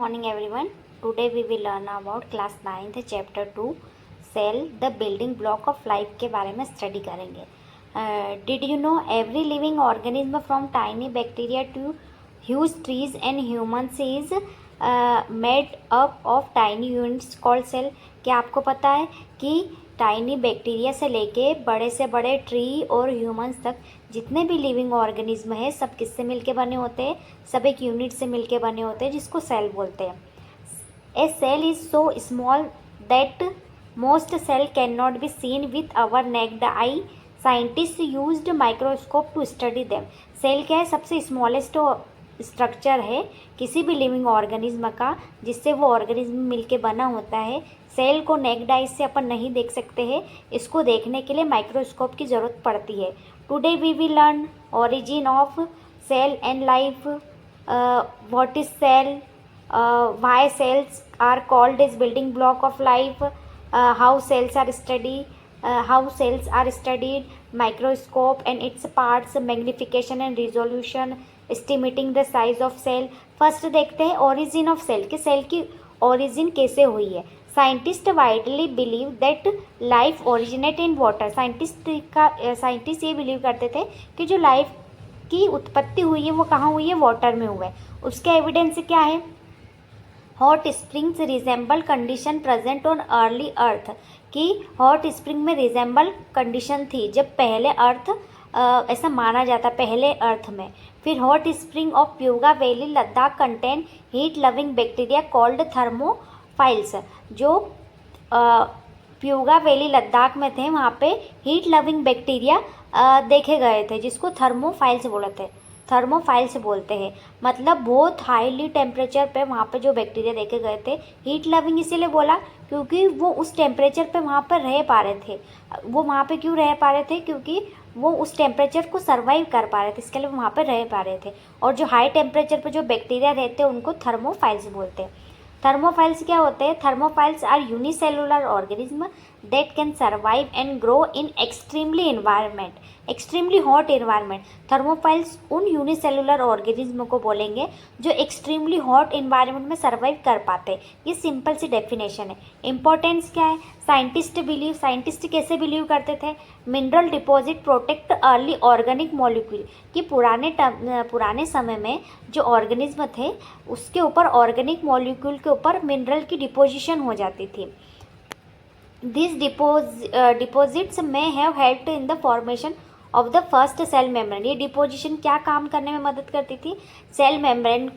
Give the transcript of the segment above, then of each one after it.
Morning everyone. Today we will learn about class 9th chapter 2 cell the building block of life के बारे में study करेंगे. Did you know every living organism from tiny bacteria to huge trees and humans is made up of tiny units called cell. क्या आपको पता है कि tiny bacteria से लेके बड़े से बड़े ट्री और ह्यूमंस तक जितने भी लिविंग ऑर्गेनिज्म है सब किससे मिलके बने होते हैं? सब एक यूनिट से मिलके बने होते हैं जिसको सेल बोलते हैं. A cell is so small that most cell can not be seen with our naked eye. Scientist used microscope to study them. Cell क्या है? सबसे स्मॉलेस्ट स्ट्रक्चर है किसी भी लिविंग ऑर्गेनिज्म का जिससे वो ऑर्गेनिज्म मिलके बना होता है. सेल को नेक्ड आई से अपन नहीं देख सकते हैं. इसको देखने के लिए माइक्रोस्कोप की ज़रूरत पड़ती है. Today we will learn origin of cell and life, what is cell, why cells are called as building block of life, how cells are studied, microscope and its parts, magnification and resolution, estimating the size of cell. First देखते हैं origin of cell कि cell की origin कैसे हुई है. Scientist widely believe that life originate in water. Scientist ये believe करते थे कि जो लाइफ की उत्पत्ति हुई है वो कहाँ हुई है? वाटर में हुआ है. उसके एविडेंस क्या है? Hot springs resemble condition present on early अर्थ. कि हॉट स्प्रिंग में रिजेंबल कंडीशन थी जब पहले अर्थ ऐसा माना जाता पहले अर्थ में. फिर hot spring of Puga valley Ladakh contain heat loving bacteria called thermophiles. जो प्यूगा वैली लद्दाख में थे वहाँ पे हीट लविंग बैक्टीरिया देखे गए थे जिसको थर्मोफाइल्स बोलते हैं. मतलब बहुत हाईली टेम्परेचर पे वहाँ पे जो बैक्टीरिया देखे गए थे. हीट लविंग इसीलिए बोला क्योंकि वो उस टेम्परेचर पे वहाँ पर रह पा रहे थे. वो वहाँ पे क्यों रह पा रहे थे? क्योंकि वो उस टेम्परेचर को सर्वाइव कर पा रहे थे, इसके लिए वो वहाँ पर रह पा रहे थे. और जो हाई टेम्परेचर पे जो बैक्टीरिया रहते हैं उनको थर्मोफाइल्स बोलते हैं. थर्मोफाइल्स क्या होते हैं? Thermophiles are unicellular organism that can survive and grow in extremely hot environment. Thermophiles उन यूनिसेलुलर ऑर्गेनिज्म को बोलेंगे जो एक्सट्रीमली हॉट एनवायरनमेंट में सर्वाइव कर पाते हैं. ये सिंपल सी डेफिनेशन है. इंपॉर्टेंस क्या है? साइंटिस्ट कैसे बिलीव करते थे? Mineral deposit protect early organic molecule. कि पुराने समय में जो ऑर्गेनिज्म थे उसके ऊपर ऑर्गेनिक मॉलिक्यूल के ऊपर मिनरल की डिपोजिशन हो जाती थी. दिस डिपॉजिट्स में have helped in the formation of the first cell membrane. ये डिपोजिशन क्या काम करने में मदद करती थी? सेल मेम्ब्रेन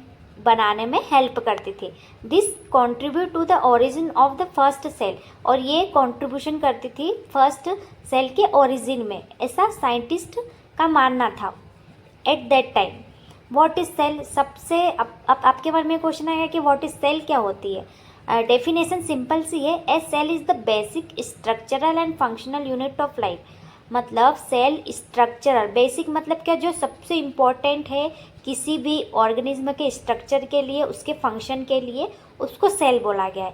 बनाने में हेल्प करती थी. This contribute to the origin of the first cell. और ये कॉन्ट्रीब्यूशन करती थी फर्स्ट सेल के ओरिजिन में, ऐसा साइंटिस्ट का मानना था at that time. What is cell? सबसे अब आपके बारे में क्वेश्चन आएगा कि व्हाट इज सेल क्या होती है. डेफिनेशन सिंपल सी है. A cell is the basic structural and functional unit of life. मतलब सेल स्ट्रक्चरल, बेसिक मतलब क्या? जो सबसे इम्पोर्टेंट है किसी भी ऑर्गेनिज्म के स्ट्रक्चर के लिए, उसके फंक्शन के लिए, उसको सेल बोला गया है.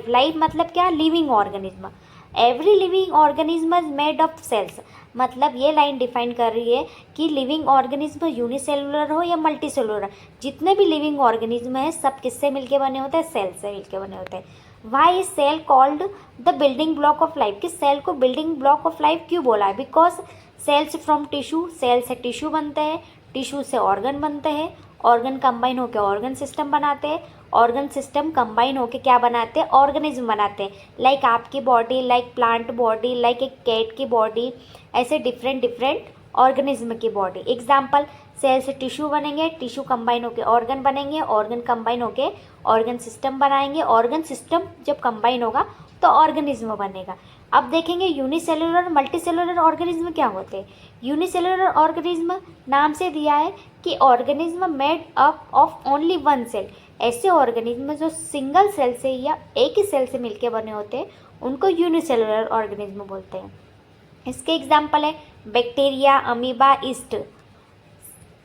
लाइफ मतलब क्या? Living organism. Every living organism is made of cells. मतलब ये लाइन डिफाइन कर रही है कि लिविंग ऑर्गेनिज्म यूनिसेलुलर हो या मल्टी सेलुलर, जितने भी लिविंग ऑर्गेनिज्म हैं सब किससे मिलके बने होते हैं? सेल से मिलके बने होते हैं. Why is cell called the building block of life. कि सेल को बिल्डिंग ब्लॉक ऑफ लाइफ क्यों बोला है? Because cells from tissue. Cell से टिश्यू बनते हैं, टिश्यू से ऑर्गन बनते हैं, ऑर्गन कंबाइन होकर ऑर्गन सिस्टम बनाते हैं, ऑर्गन सिस्टम कंबाइन होकर क्या बनाते हैं? ऑर्गेनिज्म बनाते हैं. लाइक आपकी body, like plant body, like एक कैट की बॉडी, ऐसे डिफरेंट ऑर्गेनिज्म की बॉडी. एग्जाम्पल, सेल से टिश्यू बनेंगे, टिश्यू कंबाइन होकर ऑर्गन बनेंगे, ऑर्गन कंबाइन होकर ऑर्गन सिस्टम बनाएंगे, ऑर्गन सिस्टम जब कंबाइन होगा तो ऑर्गेनिज्म बनेगा. अब देखेंगे यूनिसेलुलर और मल्टीसेलुलर ऑर्गेनिज्म क्या होते हैं. यूनिसेलुलर ऑर्गेनिज्म नाम से दिया है कि organism made up of only one cell. ऐसे ऑर्गेनिज्म जो सिंगल सेल से या एक ही सेल से मिलके बने होते हैं उनको यूनिसेलुलर ऑर्गेनिज्म बोलते हैं. इसके एग्जाम्पल है बैक्टीरिया, अमीबा, ईस्ट.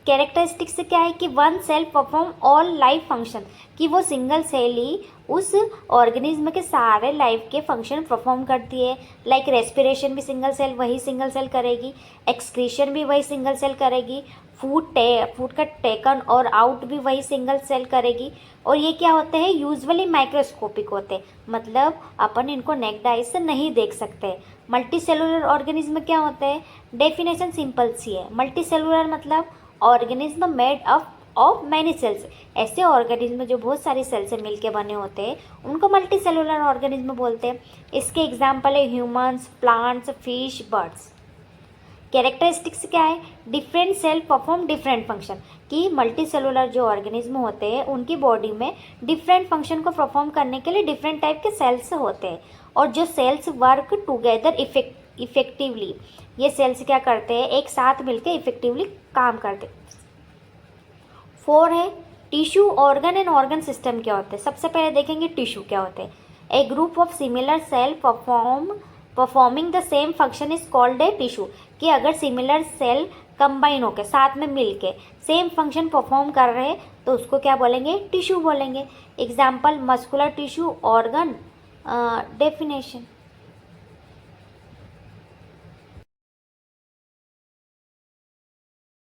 कैरेक्टरिस्टिक्स क्या है कि one cell perform all life function, कि वो सिंगल सेल ही उस ऑर्गेनिज्म के सारे लाइफ के फंक्शन परफॉर्म करती है। लाइक रेस्पिरेशन भी वही सिंगल सेल करेगी, एक्सक्रीशन भी वही सिंगल सेल करेगी, फूड का टेकन और आउट भी वही सिंगल सेल करेगी। और ये क्या होते हैं, यूजुअली माइक्रोस्कोपिक होते हैं, मतलब अपन इनको नेक्ड आई से नहीं देख सकते। मल्टी सेलुलर ऑर्गेनिज्म क्या होते हैं, डेफिनेशन सिंपल सी है। मल्टी सेलुलर मतलब organism made up of many cells, ऐसे ऑर्गेनिज्म जो बहुत सारी सेल से मिलके बने होते हैं उनको मल्टी सेलुलर ऑर्गेनिज्म बोलते हैं। इसके एग्जाम्पल है humans, plants, fish, birds. Characteristics क्या है, different cell perform different function, कि मल्टी सेलुलर जो ऑर्गेनिज्म होते हैं उनकी बॉडी में डिफरेंट फंक्शन को परफॉर्म करने के लिए डिफरेंट टाइप के सेल्स होते हैं, और जो सेल्स वर्क टुगेदर इफेक्टिवली, ये सेल्स क्या करते हैं, एक साथ मिलकर इफेक्टिवली काम करते हैं। 4 है tissue, organ and organ system क्या होते हैं। सबसे पहले देखेंगे टिश्यू क्या होते हैं। A group of similar cell performing the same function is called a tissue, कि अगर सिमिलर सेल कंबाइन होकर साथ में मिलके सेम फंक्शन परफॉर्म कर रहे हैं तो उसको क्या बोलेंगे, टिश्यू बोलेंगे। Example muscular tissue, organ, definition.